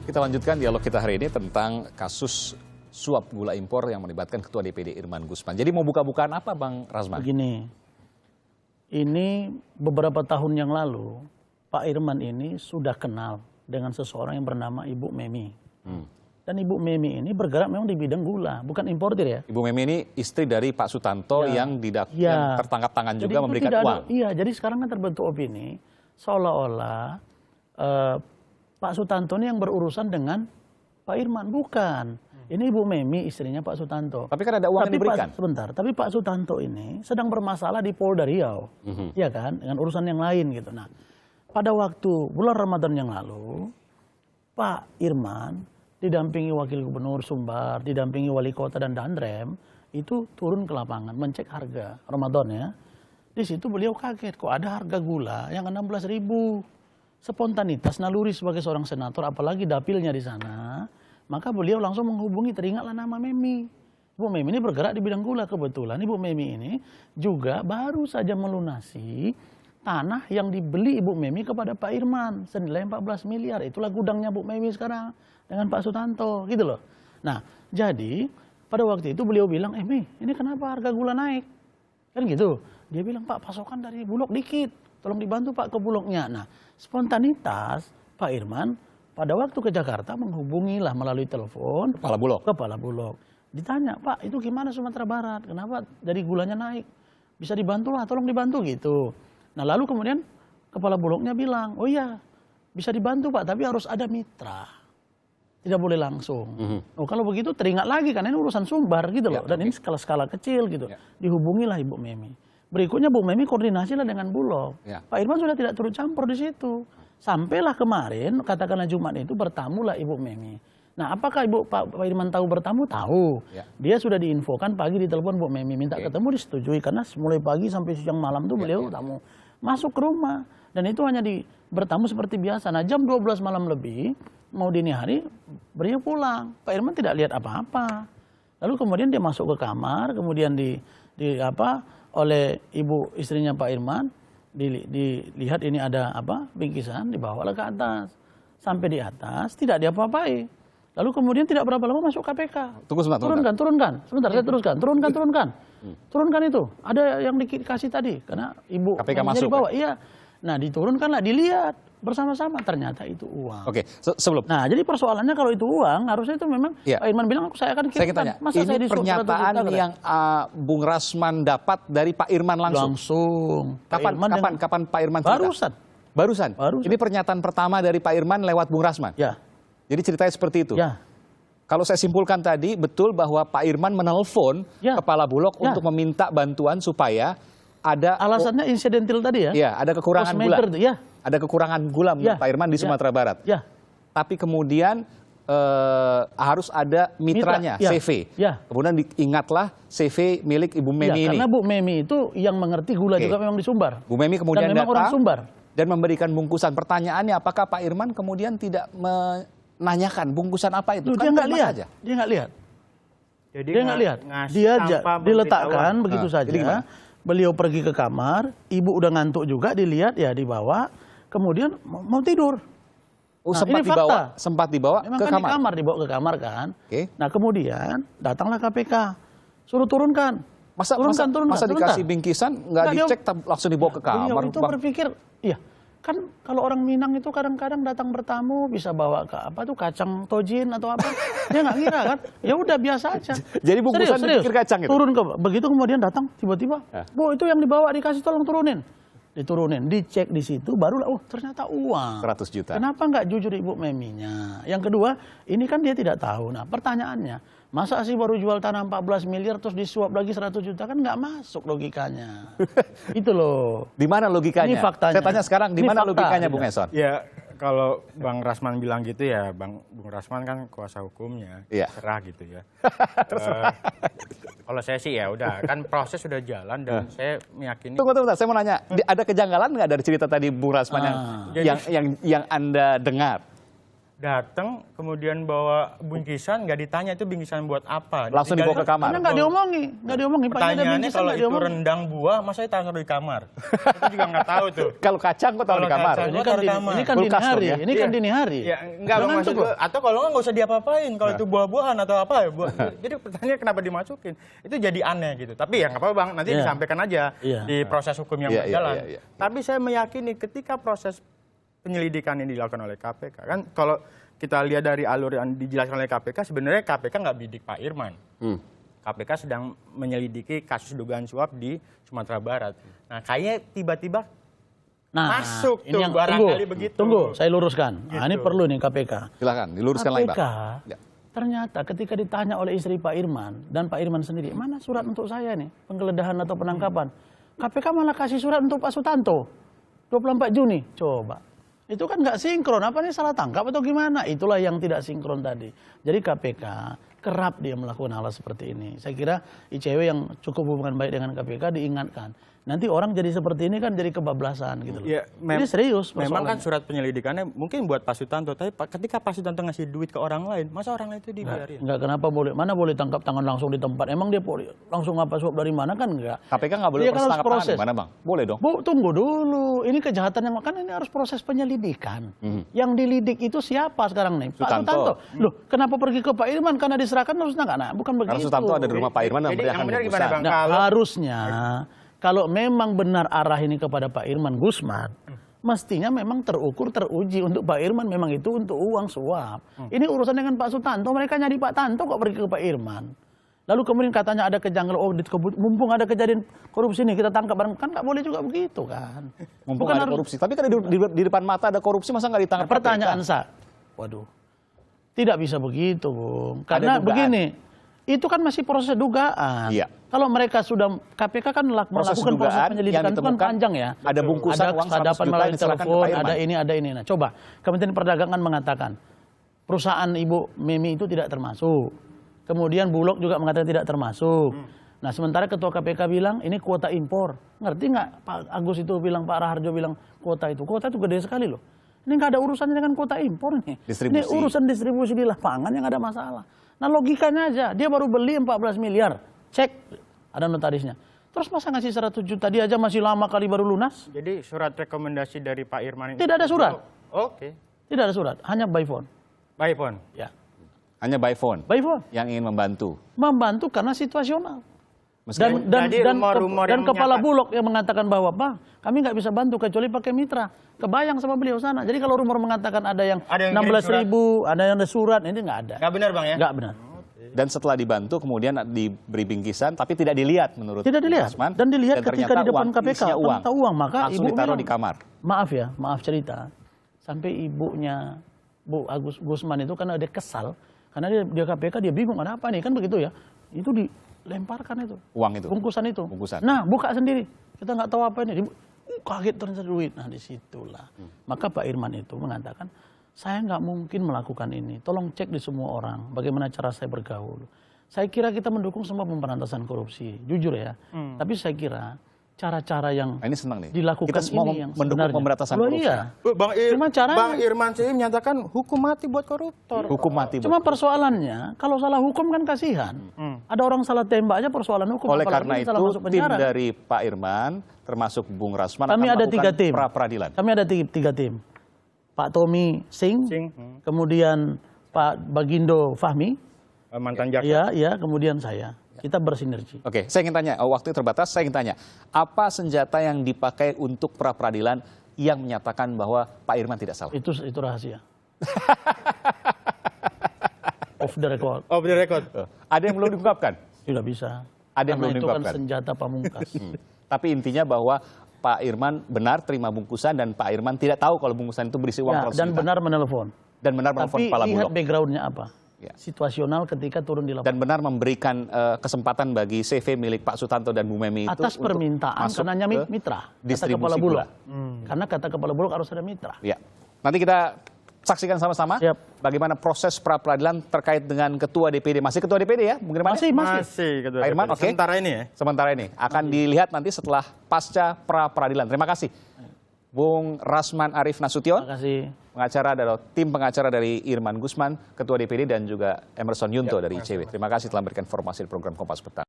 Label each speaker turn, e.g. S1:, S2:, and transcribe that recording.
S1: Kita lanjutkan dialog kita hari ini tentang kasus suap gula impor yang melibatkan Ketua DPD Irman Gusman. Jadi mau buka-bukaan apa Bang Rasman?
S2: Begini, ini beberapa tahun yang lalu Pak Irman ini sudah kenal dengan seseorang yang bernama Ibu Memi. Dan Ibu Memi ini bergerak memang di bidang gula, bukan importir ya.
S1: Ibu Memi ini istri dari Pak Sutanto yang tertangkap tangan juga memberikan uang.
S2: Iya, jadi sekarang kan terbentuk opini seolah-olah Pak Sutanto ini yang berurusan dengan Pak Irman. Bukan. Ini Ibu Memi istrinya Pak Sutanto.
S1: Tapi kan ada uang yang diberikan.
S2: Sebentar, tapi Pak Sutanto ini sedang bermasalah di Polda Riau. Ya kan, dengan urusan yang lain gitu. Nah, pada waktu bulan Ramadan yang lalu, Pak Irman didampingi Wakil Gubernur Sumbar, didampingi Wali Kota dan Dandrem, itu turun ke lapangan mencek harga Ramadan ya. Di situ beliau kaget, kok ada harga gula yang 16.000. Spontanitas naluri sebagai seorang senator, apalagi dapilnya di sana, maka beliau langsung menghubungi, teringatlah nama Memi. Ibu Memi ini bergerak di bidang gula. Kebetulan Ibu Memi ini juga baru saja melunasi tanah yang dibeli Ibu Memi kepada Pak Irman senilai 14 miliar. Itulah gudangnya Bu Memi sekarang dengan Pak Sutanto gitu loh. Nah, jadi pada waktu itu beliau bilang, Mi, ini kenapa harga gula naik? Kan gitu. Dia bilang, Pak, pasokan dari Bulog dikit. Tolong dibantu Pak ke Bulognya. Nah, spontanitas Pak Irman pada waktu ke Jakarta menghubungilah melalui telepon Kepala Bulog. Ditanya, Pak, itu gimana Sumatera Barat? Kenapa dari gulanya naik? Bisa dibantu lah, tolong dibantu gitu. Nah, lalu kemudian Kepala Bulognya bilang, oh iya, bisa dibantu Pak, tapi harus ada mitra. Tidak boleh langsung. Oh, kalau begitu teringat lagi kan ini urusan Sumbar gitu loh. Dan ini skala-skala kecil gitu. Dihubungilah Ibu Memi. Berikutnya Bu Memi koordinasilah dengan Bulog. Pak Irman sudah tidak turut campur di situ. Sampailah kemarin, katakanlah Jumat itu bertamulah Ibu Memi. Nah, apakah Pak Irman tahu bertamu? Tahu. Dia sudah diinfokan pagi di telepon Bu Memi minta ketemu, disetujui karena mulai pagi sampai siang malam tuh beliau tamu masuk ke rumah dan itu hanya bertamu seperti biasa. Nah, jam 12 malam lebih mau dini hari beliau pulang. Pak Irman tidak lihat apa-apa. Lalu kemudian dia masuk ke kamar, kemudian oleh ibu istrinya Pak Irman dilihat ini ada bingkisan, dibawalah ke atas. Sampai di atas tidak diapa-apai. Lalu kemudian tidak berapa lama masuk KPK.
S1: Tunggu sebentar.
S2: Turunkan. Sebentar saya teruskan. Turunkan. Turunkan itu. Ada yang dikasih tadi karena ibu
S1: KPK masuk.
S2: Dibawa. Iya. Nah, diturunkanlah, dilihat bersama-sama, ternyata itu uang.
S1: Oke, sebelum.
S2: Nah, jadi persoalannya kalau itu uang, harusnya itu memang Pak Irman bilang saya akan kirimkan.
S1: Saya tanya,
S2: masa
S1: ini
S2: saya
S1: pernyataan yang Bung Rasman dapat dari Pak Irman langsung? Kapan Pak Irman cerita? Barusan? Ini pernyataan pertama dari Pak Irman lewat Bung Rasman?
S2: Ya.
S1: Jadi ceritanya seperti itu? Ya. Kalau saya simpulkan tadi, betul bahwa Pak Irman menelpon Kepala Bulog untuk meminta bantuan supaya ada...
S2: Alasannya insidental tadi ya?
S1: Iya, ada kekurangan gula. Ada kekurangan gula menurut Pak Irman di Sumatera Barat. Tapi kemudian harus ada mitranya, CV. Kemudian diingatlah CV milik Ibu Memi ini.
S2: Karena Bu Memi itu yang mengerti gula juga memang di Sumbar.
S1: Bu Memi kemudian
S2: datang orang Sumbar
S1: dan memberikan bungkusan. Pertanyaannya, apakah Pak Irman kemudian tidak menanyakan bungkusan apa itu?
S2: Dia nggak lihat. Dia nggak lihat. Dia nggak lihat. Dia diletakkan begitu saja. Beliau pergi ke kamar, ibu udah ngantuk juga, dilihat ya dibawa, kemudian mau tidur.
S1: Oh,
S2: nah,
S1: sempat dibawa
S2: memang
S1: ke
S2: kan
S1: kamar.
S2: Dibawa ke kamar kan. Nah, kemudian datanglah KPK, suruh turunkan.
S1: Masa dikasih bingkisan nggak dicek langsung dibawa ke kamar?
S2: Beliau itu berpikir, iya. Kan kalau orang Minang itu kadang-kadang datang bertamu bisa bawa ke kacang tojin atau apa. Dia nggak ngira kan. Ya udah biasa aja.
S1: Jadi bungkusan dipikir kacang itu?
S2: Turun begitu kemudian datang tiba-tiba. Bu, itu yang dibawa dikasih tolong turunin. Diturunin, dicek di situ barulah ternyata uang.
S1: 100 juta.
S2: Kenapa nggak jujur Ibu Meminya? Yang kedua, ini kan dia tidak tahu. Nah, pertanyaannya, masa sih baru jual tanah 14 miliar terus disuap lagi 100 juta, kan nggak masuk logikanya. Itu loh.
S1: Di mana logikanya?
S2: Ini faktanya.
S1: Saya tanya sekarang, di mana logikanya Bung Eson?
S3: Ya, kalau Bang Rasman bilang gitu ya, Bung Rasman kan kuasa hukumnya, terserah gitu ya. Kalau saya sih ya udah, kan proses sudah jalan dan saya meyakini.
S1: Tunggu, saya mau nanya, ada kejanggalan nggak dari cerita tadi Bung Rasman yang Anda dengar?
S3: datang kemudian bawa bingkisan, nggak ditanya itu bingkisan buat apa.
S1: Langsung dibawa ke kamar.
S2: Karena nggak diomongi.
S3: Pertanyaannya kalau itu rendang buah, masa taruh di kamar? Itu juga nggak tahu tuh.
S1: Kalau kacang kok taruh di kamar?
S2: Ini kan dini hari. Ini kan dini hari.
S3: Ya, enggak maksud gue. Atau kalau nggak usah diapa-apain. Kalau itu buah-buahan atau apa ya. Jadi pertanyaannya kenapa dimasukin? Itu jadi aneh gitu. Tapi ya nggak apa-apa Bang, nanti disampaikan aja di proses hukum yang berjalan. Tapi saya meyakini ketika proses penyelidikan yang dilakukan oleh KPK, kan kalau kita lihat dari alur yang dijelaskan oleh KPK, sebenarnya KPK nggak bidik Pak Irman. KPK sedang menyelidiki kasus dugaan suap di Sumatera Barat. Nah, kayaknya tiba-tiba masuk
S2: ini
S3: tuh
S2: yang
S3: barangkali begitu.
S2: Tunggu, saya luruskan. Gitu. Nah, ini perlu nih KPK.
S1: Silakan, diluruskan lagi, Pak.
S2: KPK ternyata ketika ditanya oleh istri Pak Irman dan Pak Irman sendiri, mana surat untuk saya nih, penggeledahan atau penangkapan? KPK malah kasih surat untuk Pak Sutanto, 24 Juni. Coba. Itu kan nggak sinkron, apa nih salah tangkap atau gimana? Itulah yang tidak sinkron tadi. Jadi KPK kerap dia melakukan hal seperti ini. Saya kira ICW yang cukup hubungan baik dengan KPK diingatkan. Nanti orang jadi seperti ini kan jadi kebablasan gitu loh. Ini serius.
S3: Memang kan surat penyelidikannya mungkin buat Pak Sutanto, tapi ketika Pak Sutanto ngasih duit ke orang lain, masa orang lain itu dibiarin?
S2: Enggak, kenapa boleh? Mana boleh tangkap tangan langsung di tempat? Emang dia langsung apa suap dari mana kan enggak?
S1: KPK nggak boleh tangkap tangan di mana Bang? Boleh dong.
S2: Tunggu dulu. Ini kejahatan yang kan ini harus proses penyelidikan. Yang dilidik itu siapa sekarang nih? Pak Sutanto. Loh, kenapa pergi ke Pak Irman? Karena diserahkan harus nggak? Bukan begitu.
S1: Karena Sutanto ada di rumah Pak Irman dan
S3: benar gimana Bang?
S2: Harusnya kalau memang benar arah ini kepada Pak Irman Gusman, mestinya memang terukur, teruji untuk Pak Irman memang itu untuk uang suap. Ini urusan dengan Pak Sutanto, mereka nyari Pak Tanto kok pergi ke Pak Irman. Lalu kemudian katanya ada kejanggalan, mumpung ada kejadian korupsi ini kita tangkap bareng, kan nggak boleh juga begitu kan.
S1: Mumpung ada korupsi, tapi kan di depan mata ada korupsi, masa nggak ditangkap?
S2: Pertanyaan saya, waduh, tidak bisa begitu, Bung. Karena begini, itu kan masih proses dugaan.
S1: Iya.
S2: Kalau mereka sudah, KPK kan melakukan proses penyelidikan itu kan panjang ya.
S1: Ada bungkusan uang 100
S2: kesadapan
S1: juta
S2: melalui telepon,
S1: ada
S2: ini. Nah coba, Kementerian Perdagangan mengatakan, perusahaan Ibu Memi itu tidak termasuk. Kemudian Bulog juga mengatakan tidak termasuk. Nah sementara Ketua KPK bilang, ini kuota impor. Ngerti nggak Pak Agus itu bilang, Pak Raharjo bilang, kuota itu gede sekali loh. Ini nggak ada urusannya dengan kuota impor nih. Ini urusan distribusi di lapangan yang ada masalah. Nah logikanya aja, dia baru beli 14 miliar. Cek, ada notarisnya. Terus masa ngasih 100 juta, dia aja masih lama kali baru lunas?
S3: Jadi surat rekomendasi dari Pak Irman ini?
S2: Tidak ada surat.
S3: Oke.
S2: Tidak ada surat, hanya by phone.
S3: By phone?
S2: Ya.
S1: Hanya by phone?
S2: By phone.
S1: Yang ingin membantu?
S2: Membantu karena situasional.
S3: Dan
S2: kepala Bulog yang mengatakan bahwa, Bang, kami nggak bisa bantu kecuali pakai mitra. Kebayang sama beliau sana. Jadi kalau rumor mengatakan ada yang 16.000, ada yang ada surat, ini nggak ada.
S3: Nggak benar Bang ya?
S2: Nggak benar.
S1: Dan setelah dibantu kemudian diberi bingkisan, tapi tidak dilihat menurut
S2: Tidak dilihat.
S1: Rasman,
S2: dan dilihat ketika di depan KPK ternyata uang. Maka
S1: langsung
S2: ibu
S1: ditaruh
S2: bilang,
S1: di kamar.
S2: Maaf cerita. Sampai ibunya Bu Agus Gusman itu karena dia kesal, karena dia KPK dia bingung ada apa nih kan begitu ya. Itu dilemparkan itu.
S1: Uang itu.
S2: Bungkusan itu.
S1: Bungkusan.
S2: Nah buka sendiri. Kita nggak tahu apa ini. Kaget ternyata duit. Nah disitulah. Maka Pak Irman itu mengatakan, saya nggak mungkin melakukan ini. Tolong cek di semua orang bagaimana cara saya bergaul. Saya kira kita mendukung semua pemberantasan korupsi, jujur ya. Tapi saya kira cara-cara yang
S1: ini senang nih.
S2: Dilakukan
S1: kita semua
S2: ini yang
S1: mendukung pemberantasan korupsi.
S2: Iya.
S3: Bang Irman sih menyatakan hukum mati buat koruptor.
S1: Hukum mati.
S2: Cuma persoalannya, kalau salah hukum kan kasihan. Ada orang salah tembak aja persoalan hukum.
S1: Oleh karena itu tim dari Pak Irman, termasuk Bung Rasman,
S2: kami
S1: akan
S2: ada
S1: melakukan
S2: 3 tim.
S1: pra-peradilan.
S2: Kami ada 3 tim. Pak Tommy Singh, kemudian Pak Bagindo Fahmi,
S3: mantan jaksa.
S2: Iya, kemudian saya. Kita bersinergi.
S1: Oke, saya ingin tanya, waktu terbatas, saya ingin tanya, apa senjata yang dipakai untuk pra-peradilan yang menyatakan bahwa Pak Irman tidak salah?
S2: Itu rahasia. Off the record.
S3: Off the record.
S1: Ada yang belum diungkapkan?
S2: Tidak bisa.
S1: Ada yang belum diungkapkan?
S2: Itu kan senjata pamungkas.
S1: Tapi intinya bahwa Pak Irman benar terima bungkusan dan Pak Irman tidak tahu kalau bungkusan itu berisi uang 100 juta.
S2: Dan benar menelpon.
S1: Dan benar menelpon kepala Bulog.
S2: Tapi lihat backgroundnya apa. Ya. Situasional ketika turun di lapangan.
S1: Dan benar memberikan kesempatan bagi CV milik Pak Sutanto dan Bu Memi itu
S2: atas permintaan karena mitra, kata kepala Bulog. Karena kata kepala Bulog harus ada mitra.
S1: Ya. Nanti kita saksikan sama-sama bagaimana proses pra-peradilan terkait dengan Ketua DPD. Masih Ketua DPD ya? Mungkin
S2: masih
S3: Ketua
S1: Pak Irman,
S3: DPD. Sementara ini ya?
S1: Sementara ini. Akan dilihat nanti setelah pasca pra-peradilan. Terima kasih. Bung Rasman Arif Nasution.
S2: Terima kasih.
S1: pengacara adalah tim pengacara dari Irman Gusman, Ketua DPD, dan juga Emerson Yunto dari ICW. Terima kasih telah memberikan informasi di program Kompas Petang.